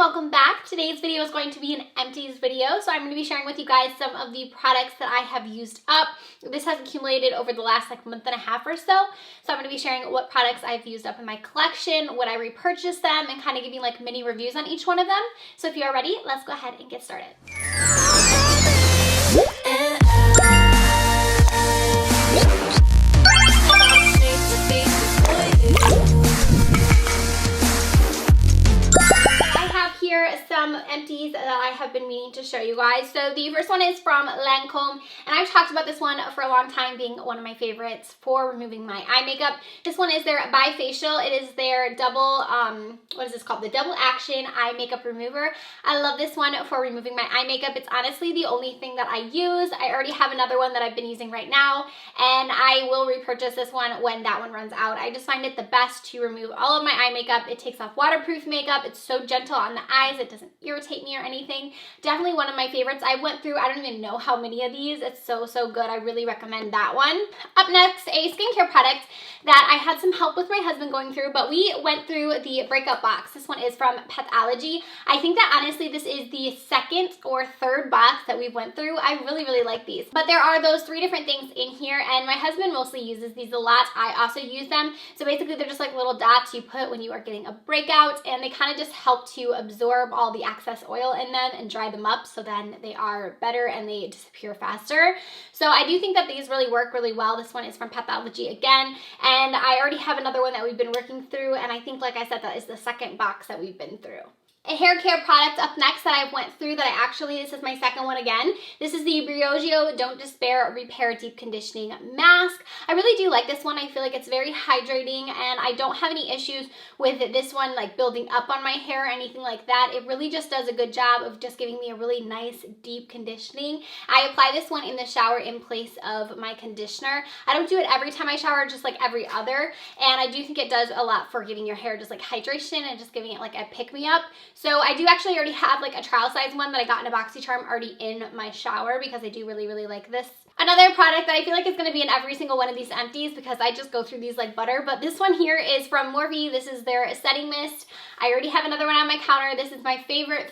welcome back. Today's video is going to be an empties video, so I'm going to be sharing with you guys some of the products that I have used up. This has accumulated over the last month and a half or so, I'm going to be sharing what products I've used up in my collection, when I repurchased them, and kind of giving like mini reviews on each one of them. So if you are ready, let's go ahead and get started. Some empties that I have been meaning to show you guys. So the first one is from Lancome, and I've talked about this one for a long time being one of my favorites for removing my eye makeup. This one is their bifacial. It is their double, what is this called? The double action eye makeup remover. I love this one for removing my eye makeup. It's honestly the only thing that I use. I already have another one that I've been using right now, and I will repurchase this one when that one runs out. I just find it the best to remove all of my eye makeup. It takes off waterproof makeup. It's so gentle on the eyes. It doesn't irritate me or anything. Definitely one of my favorites. I went through, I don't even know how many of these. It's so good. I really recommend that one. Up next, a skincare product that I had some help with my husband going through, but we went through the breakout box. This one is from Patchology. I think that honestly this is the second or third box that we went through. I really like these. But there are those 3 different things in here, and my husband mostly uses these a lot. I also use them. So basically they're just like little dots you put when you are getting a breakout, and they kind of just help to absorb all the excess oil in them and dry them up, so then they are better and they disappear faster. So I do think that these really work really well. This one is from Patchology again, and I already have another one that we've been working through, and I think, like I said, that is the second box that we've been through. A hair care product up next that I went through that this is my second one again. This is the Brioigio Don't Despair Repair Deep Conditioning Mask. I really do like this one. I feel like it's very hydrating, and I don't have any issues with this one like building up on my hair or anything like that. It really just does a good job of just giving me a really nice deep conditioning. I apply this one in the shower in place of my conditioner. I don't do it every time I shower, just like every other, and I do think it does a lot for giving your hair just like hydration and just giving it like a pick-me-up. So I do actually already have like a trial size one that I got in a BoxyCharm already in my shower because I do really like this. Another product that I feel like is going to be in every single one of these empties because I just go through these like butter, but this one here is from Morphe. This is their setting mist. I already have another one on my counter. This is my favorite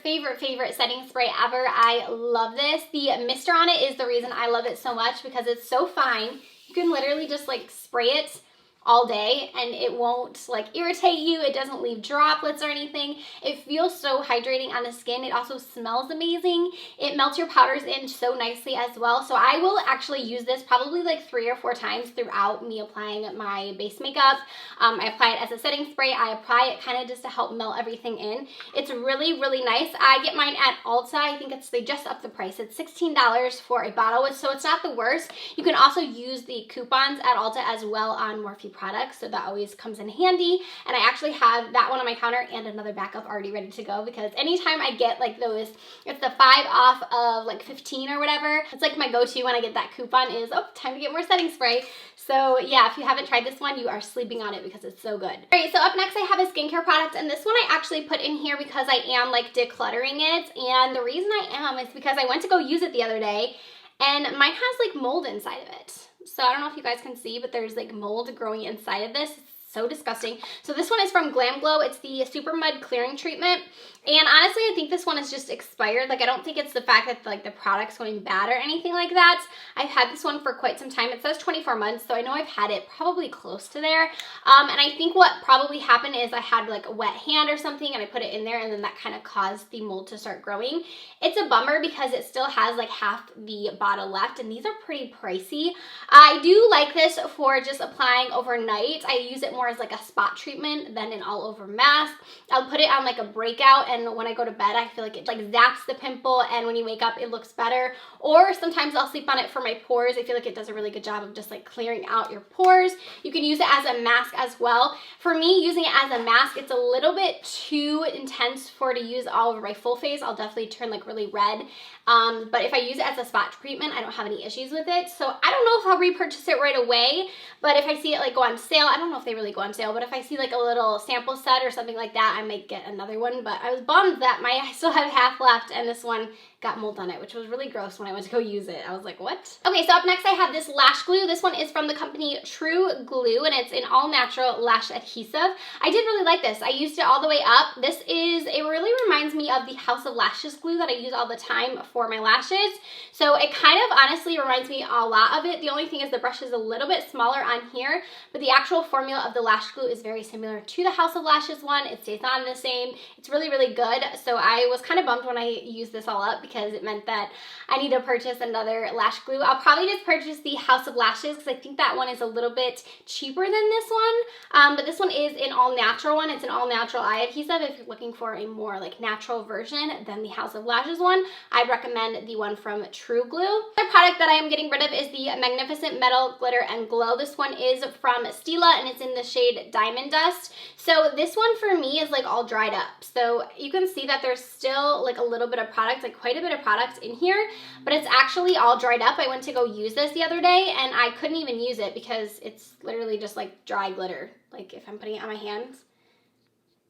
setting spray ever. I love this. The mister on it is the reason I love it so much because it's so fine. You can literally just like spray it all day and it won't like irritate you. It doesn't leave droplets or anything. It feels so hydrating on the skin. It also smells amazing. It melts your powders in so nicely as well. So I will actually use this probably like 3 or 4 times throughout me applying my base makeup. I apply it as a setting spray. I apply it kind of just to help melt everything in. It's really nice. I get mine at Ulta. I think they just upped the price. It's $16 for a bottle, so it's not the worst. You can also use the coupons at Ulta as well on Morphe products, so that always comes in handy. And I actually have that one on my counter and another backup already ready to go because anytime I get like those, it's the 5 off of like 15 or whatever, it's like my go-to when I get that coupon is, oh, time to get more setting spray. So yeah, if you haven't tried this one, you are sleeping on it because it's so good. All right, so up next I have a skincare product, and this one I actually put in here because I am like decluttering it, and the reason I am is because I went to go use it the other day and mine has like mold inside of it. So I don't know if you guys can see, but there's like mold growing inside of this. It's so disgusting. So this one is from Glam Glow. It's the Supermud clearing treatment. And honestly, I think this one is just expired. Like, I don't think it's the fact that like the product's going bad or anything like that. I've had this one for quite some time. It says 24 months, so I know I've had it probably close to there. And I think what probably happened is I had like a wet hand or something and I put it in there, and then that kind of caused the mold to start growing. It's a bummer because it still has like half the bottle left, and these are pretty pricey. I do like this for just applying overnight. I use it more as like a spot treatment than an all over mask. I'll put it on like a breakout, and when I go to bed, I feel like it like zaps the pimple, and when you wake up, it looks better. Or sometimes I'll sleep on it for my pores. I feel like it does a really good job of just like clearing out your pores. You can use it as a mask as well. For me, using it as a mask, it's a little bit too intense to use all over my full face. I'll definitely turn like really red. But if I use it as a spot treatment, I don't have any issues with it. So I don't know if I'll repurchase it right away, but if I see it like go on sale, I don't know if they really go on sale, but if I see like a little sample set or something like that, I might get another one. But I was bummed that I still have half left, and this one got mold on it, which was really gross when I went to go use it. I was like, what? Okay, so up next I have this lash glue. This one is from the company True Glue, and it's an all natural lash adhesive. I did really like this. I used it all the way up. It really reminds me me of the House of Lashes glue that I use all the time for my lashes. So it kind of honestly reminds me a lot of it. The only thing is the brush is a little bit smaller on here, but the actual formula of the lash glue is very similar to the House of Lashes one. It stays on the same. It's really, really good. So I was kind of bummed when I used this all up because it meant that I need to purchase another lash glue. I'll probably just purchase the House of Lashes because I think that one is a little bit cheaper than this one. But this one is an all natural one. It's an all natural eye adhesive. If you're looking for a more like natural version than the House of Lashes one, I'd recommend the one from True Glue. The product that I am getting rid of is the Magnificent Metal Glitter and Glow. This one is from Stilla and it's in the shade Diamond Dust. So this one for me is like all dried up. So you can see that there's still like a little bit of product, like quite a bit of product in here, but it's actually all dried up. I went to go use this the other day and I couldn't even use it because it's literally just like dry glitter. Like if I'm putting it on my hands,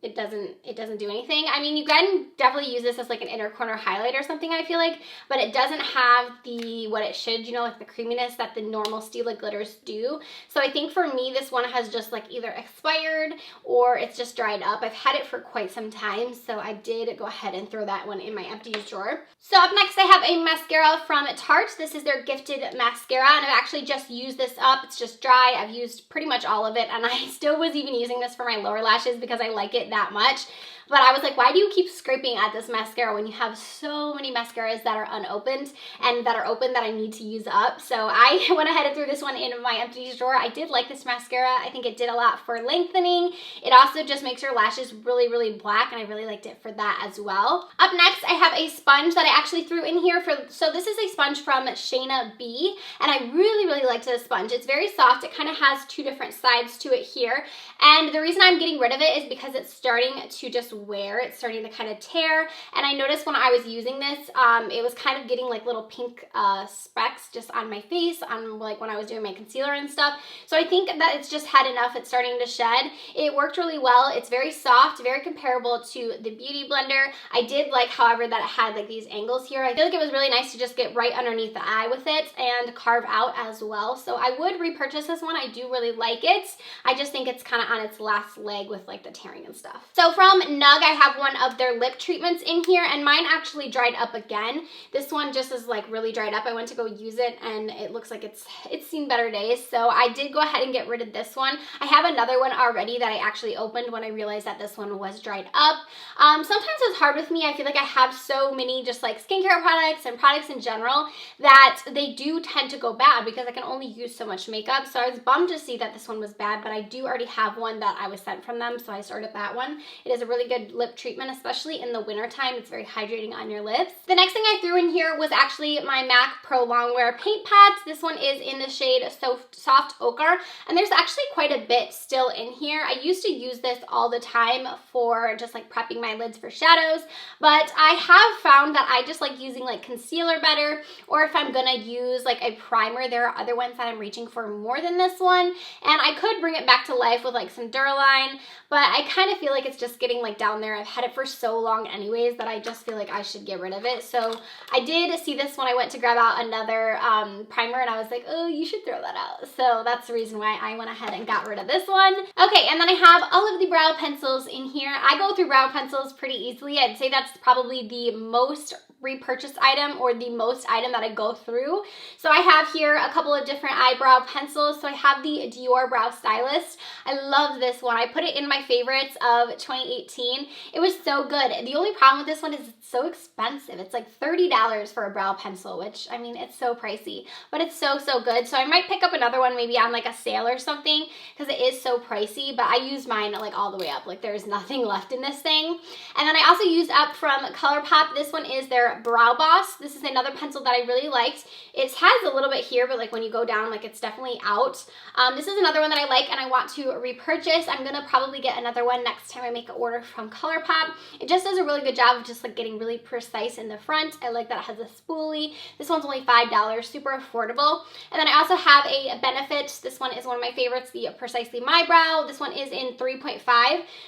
it doesn't do anything. I mean, you can definitely use this as like an inner corner highlight or something, I feel like, but it doesn't have the, what it should, you know, like the creaminess that the normal Stila glitters do. So I think for me, this one has just like either expired or it's just dried up. I've had it for quite some time, so I did go ahead and throw that one in my empties drawer. So up next, I have a mascara from Tarte. This is their Gifted Mascara, and I've actually just used this up. It's just dry. I've used pretty much all of it, and I still was even using this for my lower lashes because I like it that much. But I was like, why do you keep scraping at this mascara when you have so many mascaras that are unopened and that are open that I need to use up? So I went ahead and threw this one in my empties drawer. I did like this mascara. I think it did a lot for lengthening. It also just makes your lashes really, really black, and I really liked it for that as well. Up next, I have a sponge that I actually threw in here. So this is a sponge from Shayna B, and I really, really liked this sponge. It's very soft. It kind of has two different sides to it here, and the reason I'm getting rid of it is because it's starting to just wear. It's starting to kind of tear, and I noticed when I was using this, it was kind of getting like little pink specks just on my face, on like when I was doing my concealer and stuff. So I think that it's just had enough. It's starting to shed. It worked really well. It's very soft, very comparable to the Beauty Blender. I did like, however, that it had like these angles here. I feel like it was really nice to just get right underneath the eye with it and carve out as well. So I would repurchase this one. I do really like it. I just think it's kind of on its last leg with like the tearing and stuff. So from Nugg, I have one of their lip treatments in here, and mine actually dried up again. This one just is like really dried up. I went to go use it and it looks like it's seen better days. So I did go ahead and get rid of this one. I have another one already that I actually opened when I realized that this one was dried up. Sometimes it's hard with me. I feel like I have so many just like skincare products and products in general that they do tend to go bad because I can only use so much makeup. So I was bummed to see that this one was bad, but I do already have one that I was sent from them, so I started that one. It is a really good lip treatment, especially in the winter time. It's very hydrating on your lips. The next thing I threw in here was actually my MAC Pro Longwear Paint Pot. This one is in the shade Soft Ochre, and there's actually quite a bit still in here. I used to use this all the time for just like prepping my lids for shadows, but I have found that I just like using like concealer better, or if I'm gonna use like a primer, there are other ones that I'm reaching for more than this one, and I could bring it back to life with like some Duraline, but I kind of feel like it's just getting like down there. I've had it for so long anyways that I just feel like I should get rid of it. So I did see this when I went to grab out another primer, and I was like, oh, you should throw that out. So that's the reason why I went ahead and got rid of this one. Okay, and then I have all of the brow pencils in here. I go through brow pencils pretty easily. I'd say that's probably the most repurchased item, or the most item that I go through. So I have here a couple of different eyebrow pencils. So I have the Dior Brow Stylist. I love this one. I put it in my favorites of 2018. It was so good. The only problem with this one is it's so expensive. It's like $30 for a brow pencil, which, I mean, it's so pricey, but it's so, so good. So I might pick up another one maybe on like a sale or something because it is so pricey, but I used mine like all the way up. Like there's nothing left in this thing. And then I also used up from Colourpop. This one is their Brow Boss. This is another pencil that I really liked. It has a little bit here, but like when you go down, like it's definitely out. This is another one that I like and I want to repurchase. I'm gonna probably get another one next time I make an order from Colourpop. It just does a really good job of just like getting really precise in the front. I like that it has a spoolie. This one's only $5, super affordable. And then I also have a Benefit. This one is one of my favorites, the Precisely My Brow. This one is in 3.5.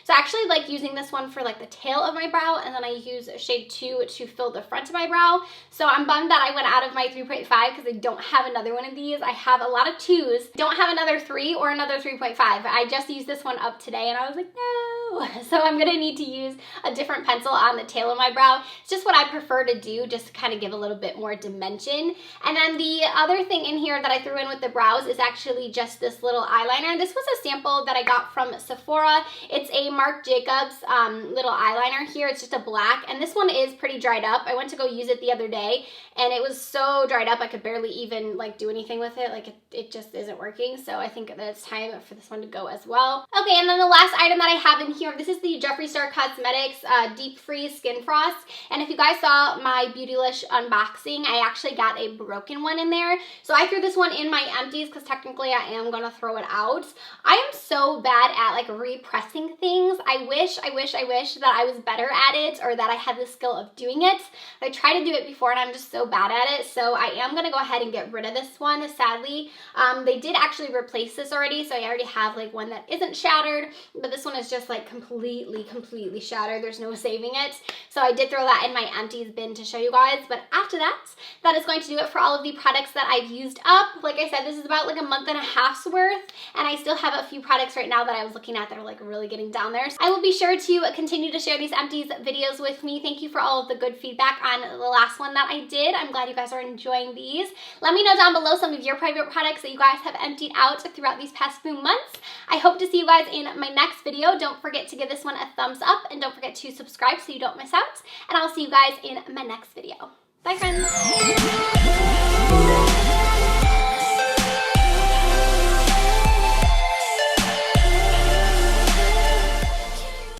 So I actually like using this one for like the tail of my brow, and then I use shade 2 to fill the front of my brow. So I'm bummed that I went out of my 3.5 because I don't have another one of these. I have a lot of 2s. Don't have another 3 or another 3.5. I just used this one up today and I was like, no. So I'm gonna need to use a different pencil on the tail of my brow. It's just what I prefer to do, just to kind of give a little bit more dimension. And then the other thing in here that I threw in with the brows is actually just this little eyeliner. This was a sample that I got from Sephora. It's a Marc Jacobs little eyeliner here. It's just a black, and this one is pretty dried up. I went to go use it the other day, and it was so dried up I could barely even like do anything with it. Like it just isn't working. So I think that it's time for this one to go as well. Okay, and then the last item that I have in here, this is the Jeffree Star Cosmetics Deep Freeze Skin Frost. And if you guys saw my Beautylish unboxing, I actually got a broken one in there. So I threw this one in my empties because technically I am gonna throw it out. I am so bad at like repressing things. I wish that I was better at it, or that I had the skill of doing it. I tried to do it before and I'm just so bad at it. So I am gonna go ahead and get rid of this one, sadly. They did actually replace this already, so I already have like one that isn't shattered, but this one is just like completely shattered. There's no saving it. So I did throw that in my empties bin to show you guys. But after that, that is going to do it for all of the products that I've used up. Like I said, this is about like a month and a half's worth, and I still have a few products right now that I was looking at that are like really getting down there. So I will be sure to continue to share these empties videos with me. Thank you for all of the good feedback on the last one that I did. I'm glad you guys are enjoying these. Let me know down below some of your favorite products that you guys have emptied out throughout these past few months. I hope to see you guys in my next video. Don't forget to give this one a thumbs up, and don't forget to subscribe so you don't miss out. And I'll see you guys in my next video. Bye, friends.